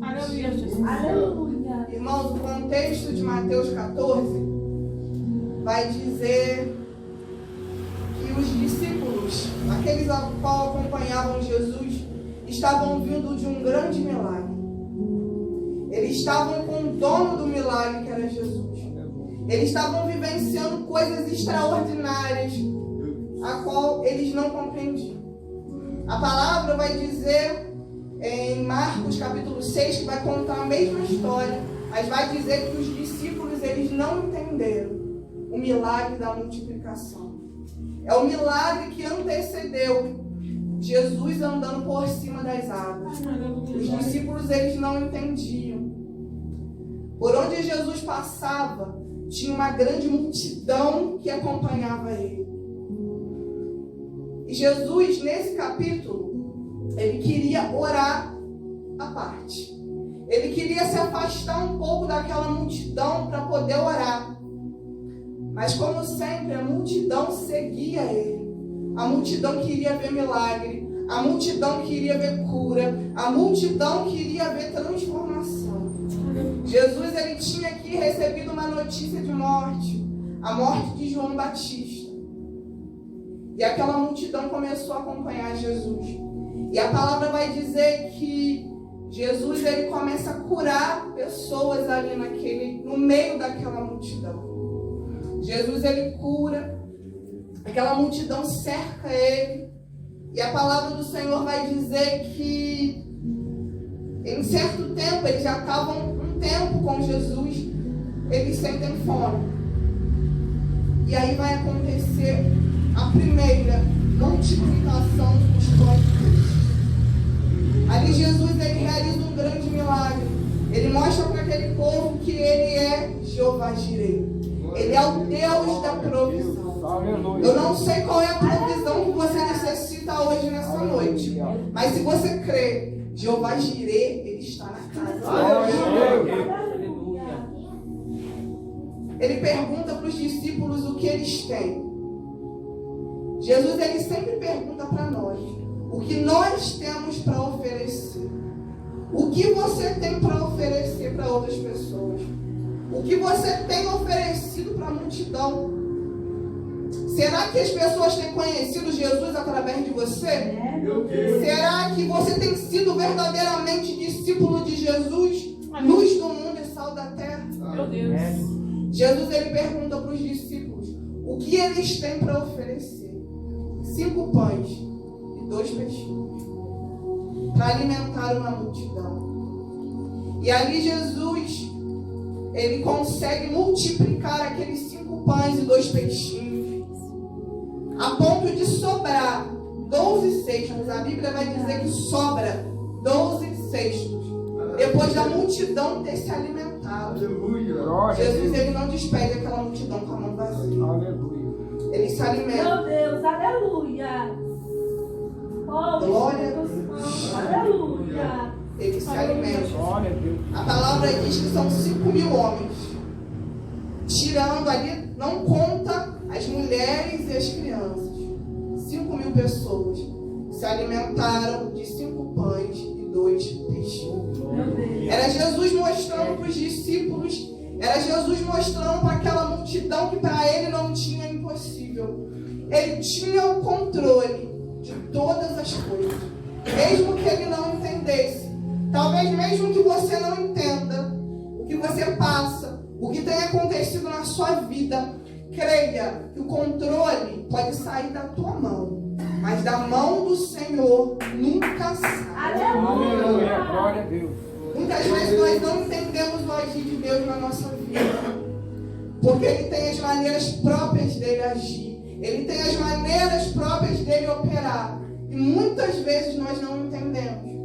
Aleluia, Jesus. Aleluia. Irmãos, o contexto de Mateus 14 vai dizer que os discípulos, aqueles a qual acompanhavam Jesus, estavam vindo de um grande milagre. Eles estavam com o dono do milagre, que era Jesus. Eles estavam vivenciando coisas extraordinárias, a qual eles não compreendiam. A palavra vai dizer em Marcos capítulo 6, que vai contar a mesma história, mas vai dizer que os discípulos eles não entenderam o milagre da multiplicação. É o milagre que antecedeu Jesus andando por cima das águas. Os discípulos eles não entendiam. Por onde Jesus passava, tinha uma grande multidão que acompanhava ele. E Jesus, nesse capítulo, ele queria orar à parte. Ele queria se afastar um pouco daquela multidão para poder orar. Mas como sempre, a multidão seguia ele. A multidão queria ver milagre. A multidão queria ver cura. A multidão queria ver transformação. Jesus ele tinha aqui recebido uma notícia de morte. A morte de João Batista. E aquela multidão começou a acompanhar Jesus. E a palavra vai dizer que Jesus ele começa a curar pessoas ali no meio daquela multidão. Jesus ele cura, aquela multidão cerca ele. E a palavra do Senhor vai dizer que em certo tempo, eles já estavam um tempo com Jesus, eles sentem fome. E aí vai acontecer a primeira multiplicação dos pães de peixe. Ali Jesus ele realiza um grande milagre. Ele mostra para aquele povo que ele é Jeová Jireh. Ele é o Deus da provisão. Eu não sei qual é a provisão que você necessita hoje nessa noite. Mas se você crê, Jeová Jireh, ele está na casa. Ele pergunta para os discípulos o que eles têm. Jesus ele sempre pergunta para nós o que nós temos para oferecer. O que você tem para oferecer para outras pessoas? O que você tem oferecido para a multidão? Será que as pessoas têm conhecido Jesus através de você? Será que você tem sido verdadeiramente discípulo de Jesus? Luz do mundo e sal da terra? Meu Deus. Jesus ele pergunta para os discípulos o que eles têm para oferecer. 5 pães e 2 peixinhos para alimentar uma multidão. E ali Jesus ele consegue multiplicar aqueles 5 pães e 2 peixinhos a ponto de sobrar 12 cestos. A Bíblia vai dizer que sobra 12 cestos depois da multidão ter se alimentado. Jesus ele não despede aquela multidão com a mão vazia. Ele se alimenta. Meu Deus, aleluia. Oh, Glória a Deus. Aleluia. Ele se alimenta. A palavra diz que são 5.000 homens. Tirando ali, não conta as mulheres e as crianças. 5.000 pessoas se alimentaram de 5 pães e 2 peixinhos. Era Jesus mostrando para os discípulos, era Jesus mostrando para aquela multidão que para ele não tinha impossível. Ele tinha o controle de todas as coisas. Mesmo que ele não entendesse, talvez mesmo que você não entenda o que você passa, o que tem acontecido na sua vida, creia que o controle pode sair da tua mão, mas da mão do Senhor nunca sai. Aleluia. Glória a Deus. Muitas vezes nós não entendemos o agir de Deus na nossa vida, porque Ele tem as maneiras próprias dele agir, Ele tem as maneiras próprias dele operar, e muitas vezes nós não entendemos.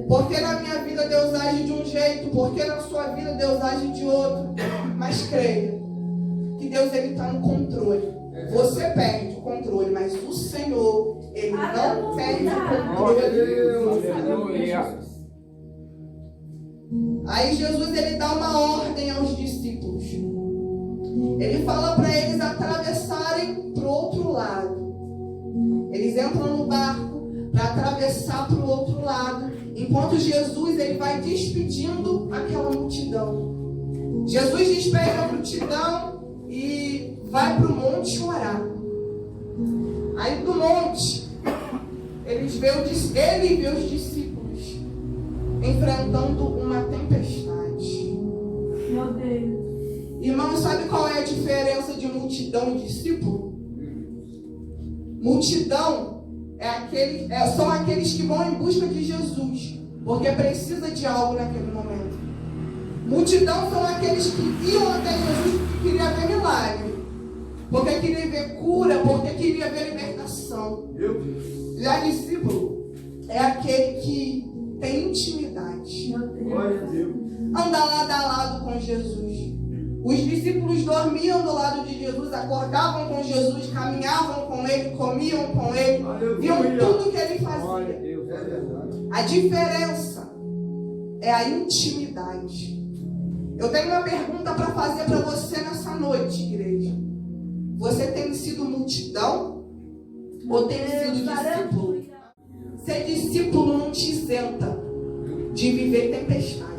Porque na minha vida Deus age de um jeito, porque na sua vida Deus age de outro. Mas creia que Deus ele está no controle. Você perde o controle, mas o Senhor ele não perde o controle. Aí Jesus ele dá uma ordem aos discípulos. Ele fala para eles atravessarem para o outro lado. Eles entram no barco para atravessar para o outro lado, enquanto Jesus ele vai despedindo aquela multidão. Jesus despede a multidão e vai para o monte orar. Aí do monte, ele vê os discípulos enfrentando uma tempestade. Meu Deus. Irmão, sabe qual é a diferença de multidão e discípulo? Multidão são aqueles que vão em busca de Jesus, porque precisa de algo naquele momento. Multidão são aqueles que iam até Jesus porque queria ver milagre, porque queria ver cura, porque queria ver libertação. Já discípulo é aquele que tem intimidade, anda lado a lado com Jesus. Os discípulos dormiam do lado de Jesus, acordavam com Jesus, caminhavam com Ele, comiam com Ele, viam tudo que Ele fazia. A diferença é a intimidade. Eu tenho uma pergunta para fazer para você nessa noite, igreja. Você tem sido multidão ou tem sido discípulo? Ser discípulo não te isenta de viver tempestade.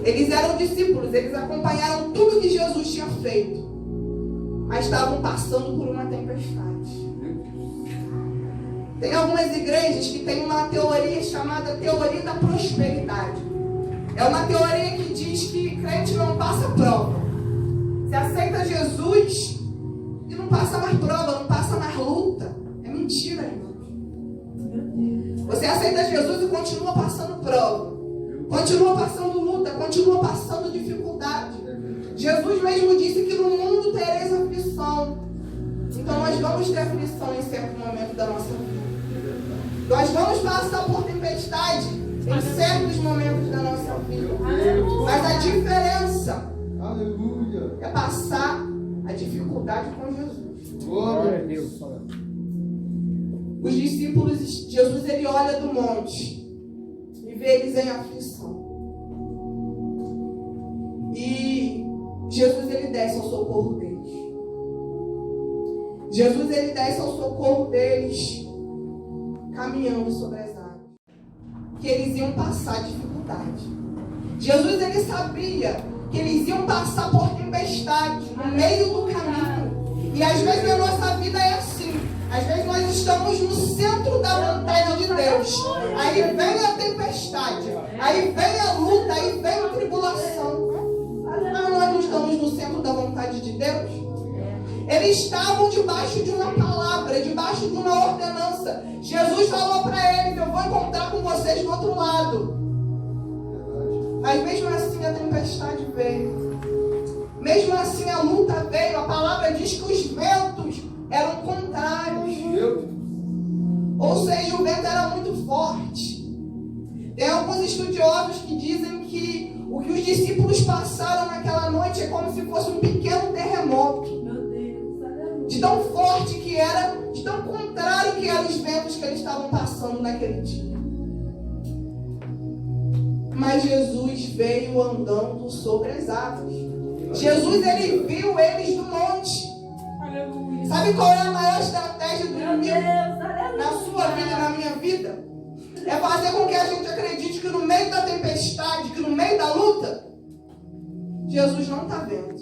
Eles eram discípulos, eles acompanharam tudo que Jesus tinha feito, mas estavam passando por uma tempestade. Tem algumas igrejas que têm uma teoria chamada teoria da prosperidade. É uma teoria que diz que crente não passa prova. Você aceita Jesus e não passa mais prova, não passa mais luta. É mentira, irmãos. Você aceita Jesus e continua passando prova, continua passando luta, continua passando dificuldade. Jesus mesmo disse que no mundo tereis aflição. Então nós vamos ter aflição em certo momento da nossa vida. Nós vamos passar por tempestade em certos momentos da nossa vida. Mas a diferença é passar a dificuldade com Jesus. Glória a Deus. Os discípulos, Jesus ele olha do monte e vê eles em aflição. E Jesus ele desce ao socorro deles. Jesus ele desce ao socorro deles, caminhando sobre as águas, que eles iam passar dificuldade. Jesus ele sabia que eles iam passar por tempestade no meio do caminho. E às vezes na nossa vida é assim. Às vezes nós estamos no centro da vontade de Deus. Aí vem a tempestade, aí vem a luta, aí vem a tribulação. Mas nós não estamos no centro da vontade de Deus. Eles estavam debaixo de uma palavra, debaixo de uma ordenança. Jesus falou para eles: eu vou encontrar com vocês do outro lado. Mas mesmo assim a tempestade veio. Mesmo assim a luta veio. A palavra diz que os ventos eram contrários. Ou seja, o vento era muito forte. Tem alguns estudiosos que dizem que o que os discípulos passaram naquela noite é como se fosse um pequeno terremoto. De tão forte que era, de tão contrário que eram os ventos que eles estavam passando naquele dia. Mas Jesus veio andando sobre as águas. Jesus, ele viu eles no monte. Sabe qual é a maior estratégia do inimigo na sua vida e na minha vida? É fazer com que a gente acredite que no meio da tempestade, que no meio da luta, Jesus não está vendo.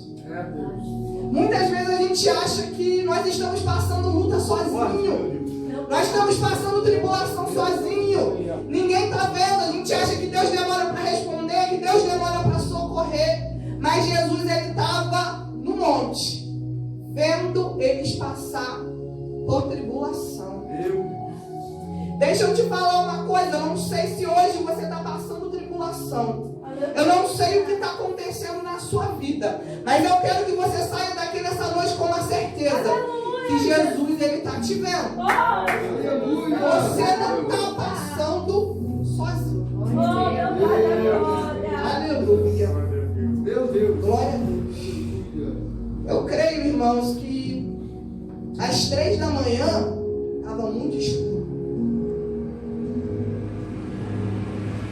Muitas vezes a gente acha que nós estamos passando luta sozinho. Nós estamos passando tribulação sozinho. Ninguém está vendo. A gente acha que Deus demora para responder, que Deus demora para socorrer. Mas Jesus, ele estava no monte, vendo eles passar por tribulação. Deixa eu te falar uma coisa. Eu não sei se hoje você está passando tribulação. Eu não sei o que está acontecendo na sua vida. Mas eu quero que você saia daqui nessa noite com uma certeza. Que Jesus, ele está te vendo. Você não está passando sozinho. Aleluia. Meu Deus. Glória a Deus. Eu creio, irmãos, que às 3 da manhã estava muito escuro.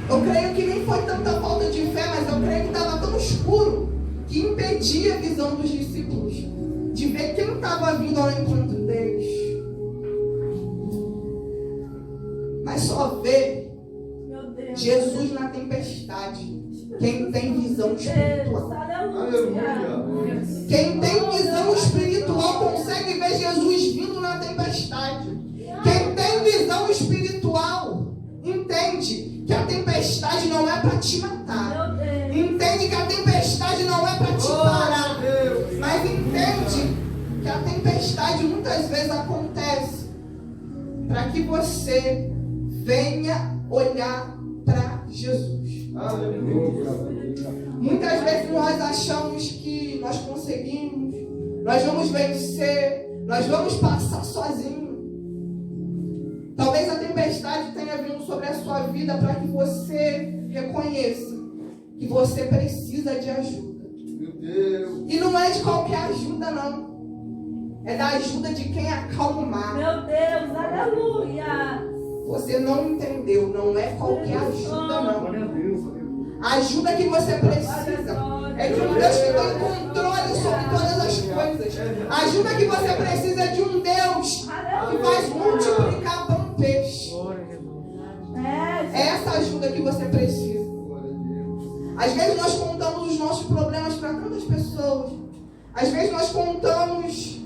Eu creio que nem foi tanta falta de fé, mas eu creio que estava tão escuro que impedia a visão dos discípulos de ver quem estava vindo ao encontro deles. mas só vê Meu Deus. Jesus na tempestade. Quem tem visão espiritual. Aleluia. Quem tem visão espiritual consegue ver Jesus vindo na tempestade. Quem tem visão espiritual entende que a tempestade não é para te matar. Meu Deus. Entende que a tempestade não é para te parar. Mas entende que a tempestade muitas vezes acontece para que você venha olhar para Jesus. Muitas vezes nós achamos que nós conseguimos, nós vamos vencer, nós vamos passar sozinhos. Talvez a tempestade tenha vindo sobre a sua vida para que você reconheça que você precisa de ajuda. E não é de qualquer ajuda, não. É da ajuda de quem acalma o mar. Meu Deus. Aleluia. Você não entendeu, não é qualquer ajuda, não. Glória a Deus. A ajuda que você precisa é de um Deus que tem controle sobre todas as coisas. A ajuda que você precisa é de um Deus que faz multiplicar pão e peixe. É essa ajuda que você precisa. Às vezes nós contamos os nossos problemas para tantas pessoas. Às vezes nós contamos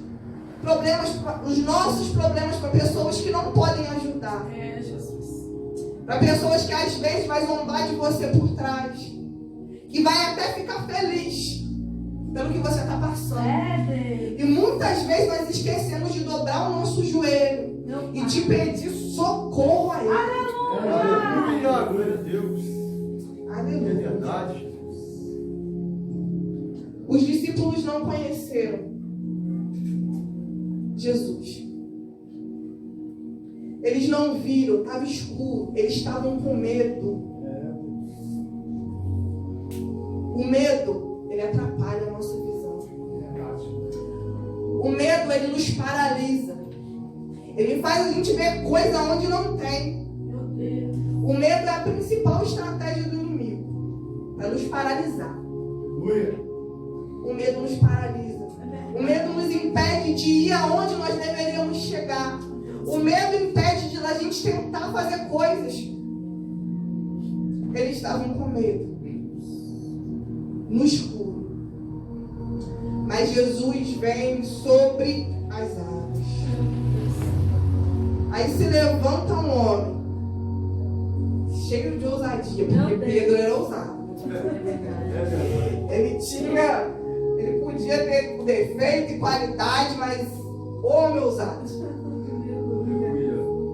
os nossos problemas para pessoas que não podem ajudar. Para pessoas que às vezes vai zombar de você por trás. Que vai até ficar feliz pelo que você está passando. E muitas vezes nós esquecemos de dobrar o nosso joelho e de pedir socorro a Ele. Aleluia, glória a Deus. É Aleluia. verdade. Os discípulos não conheceram Jesus. Eles não viram, estava escuro, eles estavam com medo. O medo, ele atrapalha a nossa visão. O medo, ele nos paralisa. Ele faz a gente ver coisa onde não tem. O medo é a principal estratégia do inimigo, para nos paralisar. O medo nos paralisa. O medo nos impede de ir aonde nós deveríamos chegar. O medo impede de a gente tentar fazer coisas. Eles estavam com medo. No escuro. Mas Jesus vem sobre as águas. Aí se levanta um homem. Cheio de ousadia. Porque Pedro era ousado. Ele podia ter defeito e qualidade, mas homem ousado.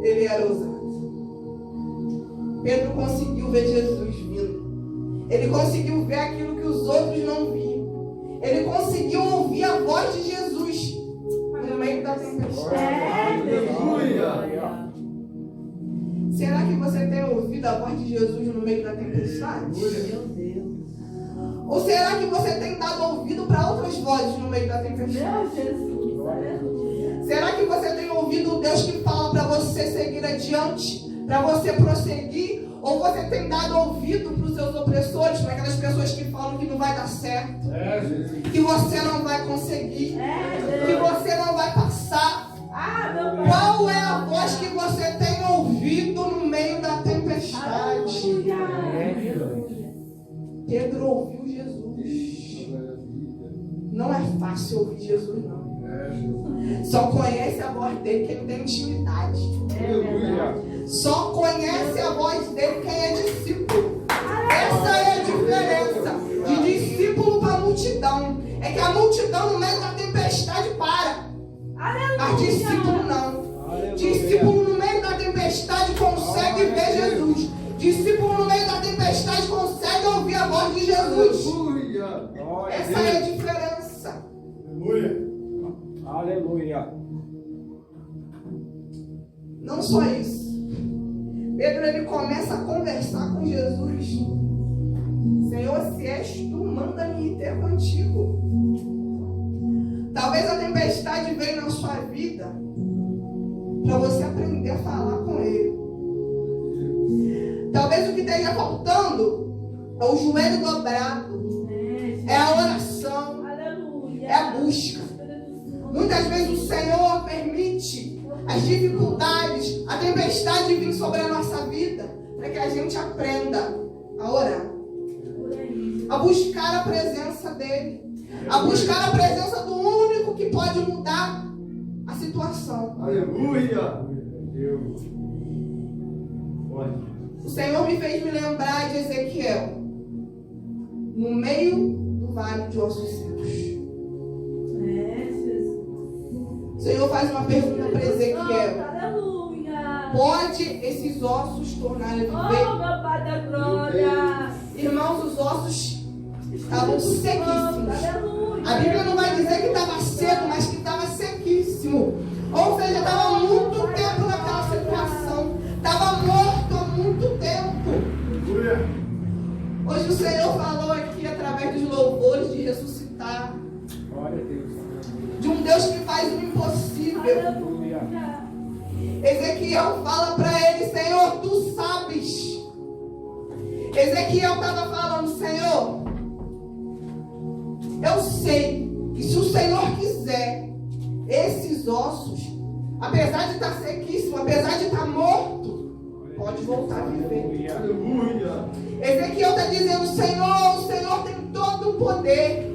Ele era ousado. Pedro conseguiu ver Jesus vindo. Ele conseguiu ver aquilo que os outros não viam. Ele conseguiu ouvir a voz de Jesus no meio da tempestade. Será que você tem ouvido a voz de Jesus no meio da tempestade? Ou será que você tem dado ouvido para outras vozes no meio da tempestade? Será que você tem ouvido o Deus que fala para você seguir adiante, para você prosseguir? Ou você tem dado ouvido para os seus opressores, para aquelas pessoas que falam que não vai dar certo, que você não vai conseguir, que você não vai passar? Qual é a voz que você tem ouvido no meio da tempestade? Pedro ouviu Jesus. Não é fácil ouvir Jesus, não. Só conhece a voz dele quem tem intimidade. Só conhece a voz dele quem é discípulo. Essa é a diferença de discípulo para multidão. É que a multidão no meio da tempestade para. Mas discípulo não. Discípulo no meio da tempestade consegue ver Jesus. Discípulo no meio da tempestade consegue ouvir a voz de Jesus. Essa é a diferença. Aleluia. Não só isso. Pedro, ele começa a conversar com Jesus. Senhor, se és tu, manda-me ir ter contigo. Talvez a tempestade veio na sua vida para você aprender a falar com Ele. Talvez o que esteja faltando é o joelho dobrado, é a oração, é a busca. Muitas vezes o Senhor permite as dificuldades, a tempestade vir sobre a nossa vida, para que a gente aprenda a orar, a buscar a presença dele, a buscar a presença do único que pode mudar a situação. Aleluia. O Senhor me fez me lembrar de Ezequiel, no meio do vale de ossos secos. O Senhor faz uma pergunta para Ezequiel: Aleluia. pode esses ossos tornarem a Oh, viver? meu Pai da glória. Irmãos, os ossos estavam sequíssimos. Aleluia. A Bíblia não vai dizer que estava seco, mas que estava sequíssimo. Ou seja, estava muito tempo naquela situação. Estava morto há muito tempo. Hoje o Senhor falou aqui, através dos louvores, de ressuscitar. De um Deus que faz o impossível. Aleluia. Ezequiel fala para ele: Senhor, tu sabes. Ezequiel estava falando: Senhor, eu sei que se o Senhor quiser, esses ossos, apesar de estar sequíssimo, apesar de estar morto, pode voltar a viver. Aleluia. Ezequiel está dizendo: Senhor, o Senhor tem todo o poder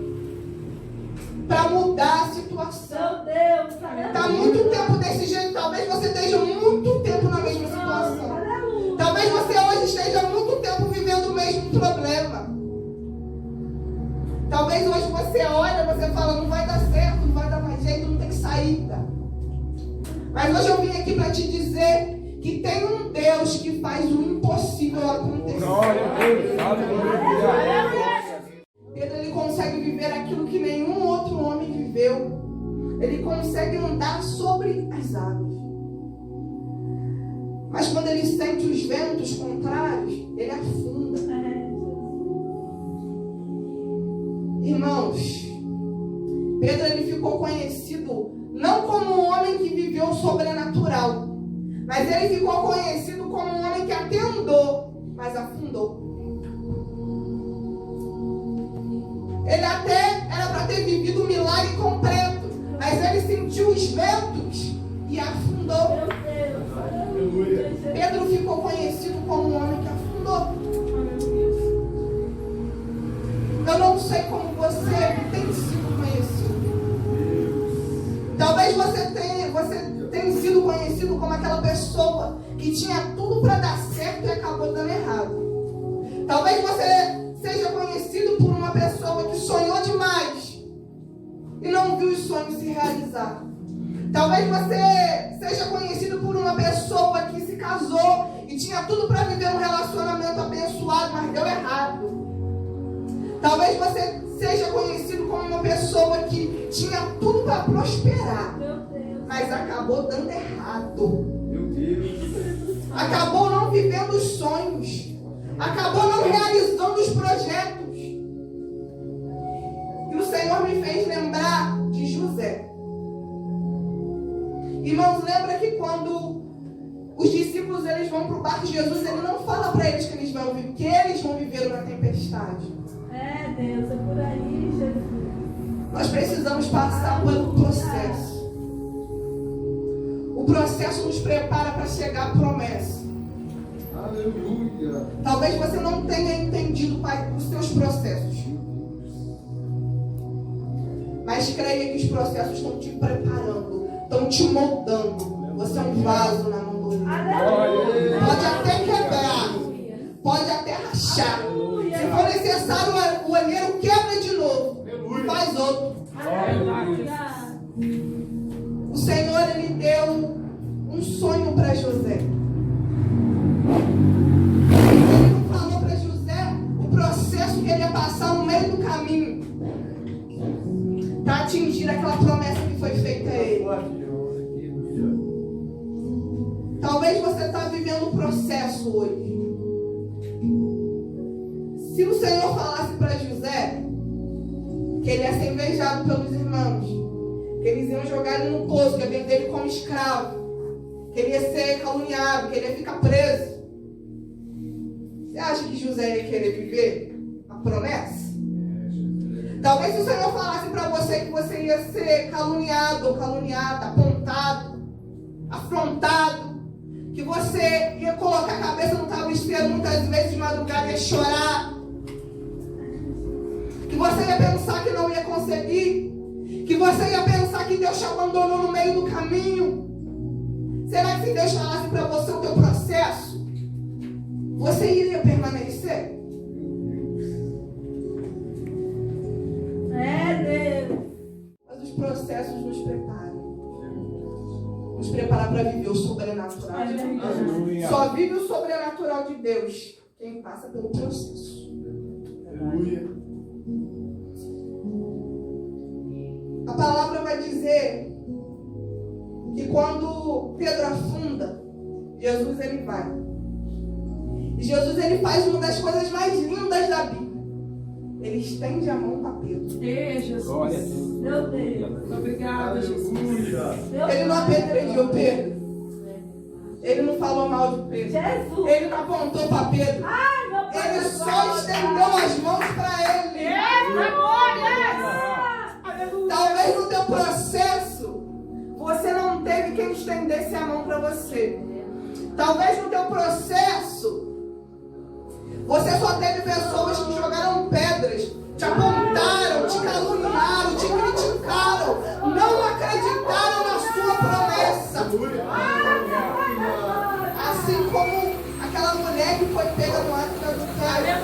para mudar a situação. Meu Deus. Aleluia. Está muito tempo desse jeito. Talvez você esteja muito tempo na mesma situação. Aleluia. Talvez você hoje esteja muito tempo vivendo o mesmo problema. Talvez hoje você olha, você fala: não vai dar certo, não vai dar mais jeito, não tem saída. Mas hoje eu vim aqui para te dizer que tem um Deus que faz o impossível acontecer. Pedro, ele consegue viver aquilo que nenhum outro homem viveu. Ele consegue andar sobre as águas. Mas quando ele sente os ventos contrários, ele afunda. Irmãos, Pedro, ele ficou conhecido não como um homem que viveu o sobrenatural, mas ele ficou conhecido como um homem que até andou, mas afundou. Ele até era para ter vivido um milagre completo, mas ele sentiu os ventos e afundou. Meu Deus. Aleluia. Pedro ficou conhecido como um homem que afundou. Eu não sei como você tem sido conhecido. Talvez você tenha sido conhecido como aquela pessoa que tinha tudo para dar certo e acabou dando errado. Talvez você seja conhecido por uma pessoa que sonhou demais e não viu os sonhos se realizar. Talvez você seja conhecido por uma pessoa que se casou e tinha tudo para viver um relacionamento abençoado, mas deu errado. Talvez você seja conhecido como uma pessoa que tinha tudo para prosperar, mas acabou dando errado. Meu Deus. Acabou não vivendo os sonhos. Acabou não realizando os projetos. E o Senhor me fez lembrar de José. Irmãos, lembra que quando os discípulos eles vão para o barco de Jesus, ele não fala para eles que eles vão viver uma tempestade. É, Deus, é por aí, Jesus. Nós precisamos passar pelo processo. O processo nos prepara para chegar à promessa. Aleluia. Talvez você não tenha entendido, Pai, os seus processos. Mas creia que os processos estão te preparando, estão te moldando. Você é um vaso na mão do Senhor. Aleluia. Pode até quebrar, pode até rachar. Se for necessário, o olheiro quebra de novo. Faz outro. Aleluia. O Senhor, ele deu um sonho para José. Ele não falou para José o processo que ele ia passar no meio do caminho para atingir aquela promessa que foi feita a ele. Talvez você está vivendo um processo hoje. Se o Senhor falasse para José que ele ia ser invejado pelos irmãos, que eles iam jogar ele no poço, que ia vender ele como escravo, que ele ia ser caluniado, que ele ia ficar preso, você acha que José ia querer viver a promessa? Talvez se o Senhor falasse para você que você ia ser caluniado ou caluniada, apontado, afrontado, que você ia colocar a cabeça no travesseiro muitas vezes de madrugada e ia chorar, que você ia pensar que não ia conseguir, que você ia pensar que Deus te abandonou no meio do caminho. Será que se Deus falasse para você o teu processo, você iria permanecer? Deus. Mas os processos nos preparam. Nos preparar para viver o sobrenatural de Deus. Só vive o sobrenatural de Deus quem passa pelo processo. Aleluia. A palavra vai dizer que quando Pedro afunda, Jesus ele vai. E Jesus ele faz uma das coisas mais lindas da Bíblia. Ele estende a mão para Pedro. Ei, Jesus. Glória a Deus. Meu Deus. Obrigada, Jesus. Aleluia. Ele não apedrejou Pedro. Ele não falou mal de Pedro. Jesus. Ele não apontou para Pedro. Ai, meu Pai. Ele só estendeu as mãos para ele. Aleluia. Talvez no teu processo você não teve quem estendesse a mão para você. Talvez no teu processo você só teve pessoas que jogaram pedras, te apontaram, te caluniaram, te criticaram, não acreditaram na sua promessa. Assim como aquela mulher que foi pega no ato de adultério.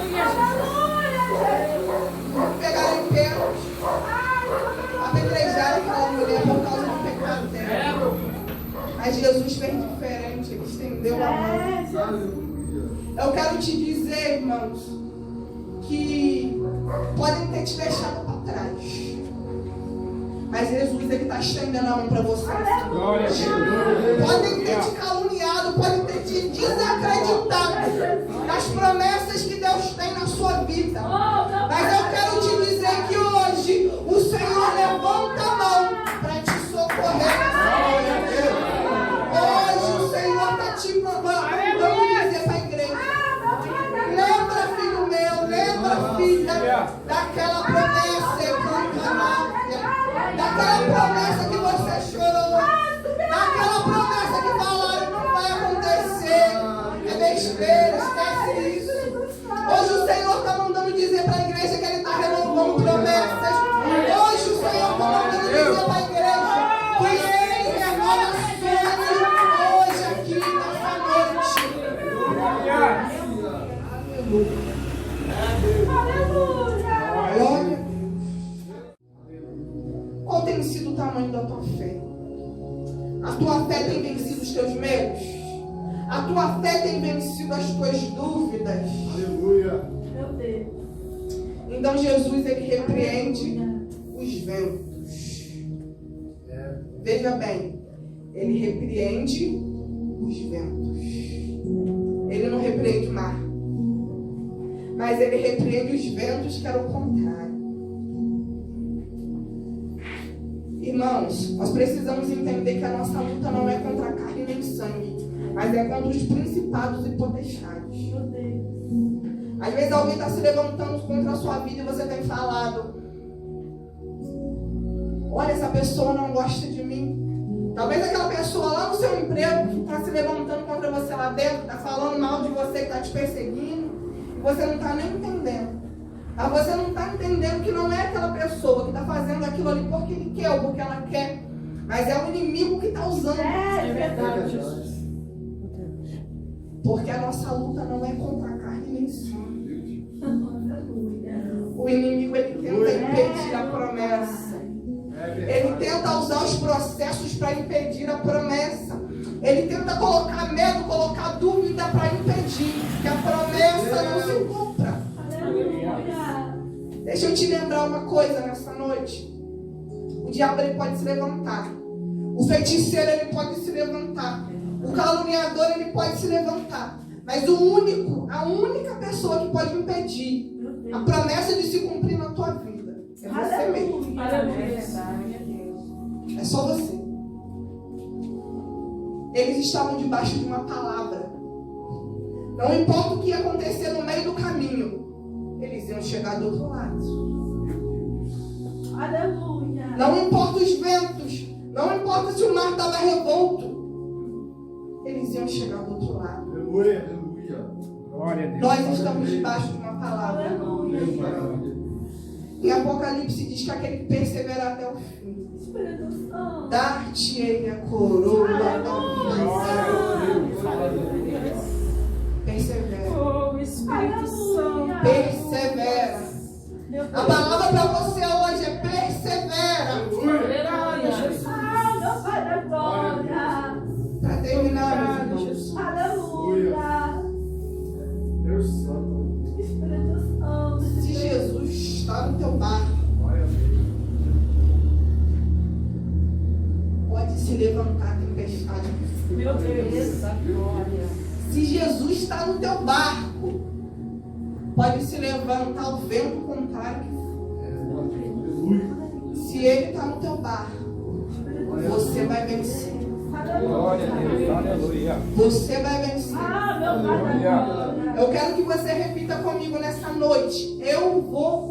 Pegaram em pedras, apedrejaram aquela mulher por causa do pecado dela. Mas Jesus fez diferente, ele estendeu a mão. Eu quero te dizer, irmãos, que podem ter te deixado para trás, mas Jesus ele está estendendo a mão para você. Glória a Deus. Podem ter te caluniado, podem ter te desacreditado nas promessas que Deus tem na sua vida. Mas eu quero te dizer que hoje o Senhor levanta a mão para te socorrer. Hoje o Senhor está te mandando dizer para a igreja. Lembra, filho meu, lembra, filha, daquela promessa, daquela promessa que você chorou, daquela promessa que falaram não vai acontecer, é besteira, esquece isso. Hoje o Senhor está mandando dizer para a igreja que Ele está renovando promessas. Hoje o Senhor está mandando dizer para a igreja que Ele renova sonhos hoje aqui nessa noite. Glória. Qual tem sido o tamanho da tua fé? A tua fé tem vencido os teus medos? A tua fé tem vencido as tuas dúvidas? Aleluia. Meu Deus. Então Jesus ele repreende os ventos. Veja bem, ele repreende os ventos. Ele não repreende o mar, mas ele repreende os ventos, que era o contrário. Irmãos, nós precisamos entender que a nossa luta não é contra a carne nem sangue, mas é contra os principados e potestades. Meu Deus. Às vezes alguém está se levantando contra a sua vida e você tem falado: olha, essa pessoa não gosta de mim. Talvez aquela pessoa lá no seu emprego que está se levantando contra você lá dentro, está falando mal de você, que está te perseguindo, e você não está nem entendendo. Mas você não está entendendo que não é aquela pessoa que está fazendo aquilo ali porque ele quer ou porque ela quer, mas é o inimigo que está usando. É verdade. Porque a nossa luta não é contra a carne nem sangue. Aleluia. O inimigo ele tenta impedir a promessa. Ele tenta usar os processos para impedir a promessa. Ele tenta colocar medo, colocar dúvida para impedir que a promessa não se cumpra. Aleluia. Deixa eu te lembrar uma coisa nessa noite. O diabo ele pode se levantar. O feiticeiro ele pode se levantar. O caluniador ele pode se levantar. Mas a única pessoa que pode impedir a promessa de se cumprir na tua vida é você mesmo. É só você. Eles estavam debaixo de uma palavra. Não importa o que ia acontecer no meio do caminho, eles iam chegar do outro lado. Aleluia. Não importa os ventos, não importa se o mar estava revolto, conseguimos chegar do outro lado. Aleluia. Aleluia. Glória a Deus. Nós estamos debaixo de uma palavra. Aleluia. Em Apocalipse diz que aquele que persevera até o fim, Espírito Santo. dar-te-ei a coroa da vida. Persevera. Oh, Espírito Santo. Persevera. Meu A Deus. palavra para você hoje é persevera. Aleluia, Jesus. Meu Pai da glória. Para terminar, meus irmãos. Aleluia. Deus Santo. Espírito Santo. Se Jesus está no teu barco, Glória a Deus. pode se levantar a tempestade. Meu Deus da glória. Se Jesus está no teu barco, pode se levantar o vento contrário. Aleluia. Se Ele está no teu barco, você vai vencer. Glória a Deus. Aleluia. Você vai vencer. Ah, meu Pai da glória. Eu quero que você repita comigo nessa noite. Eu vou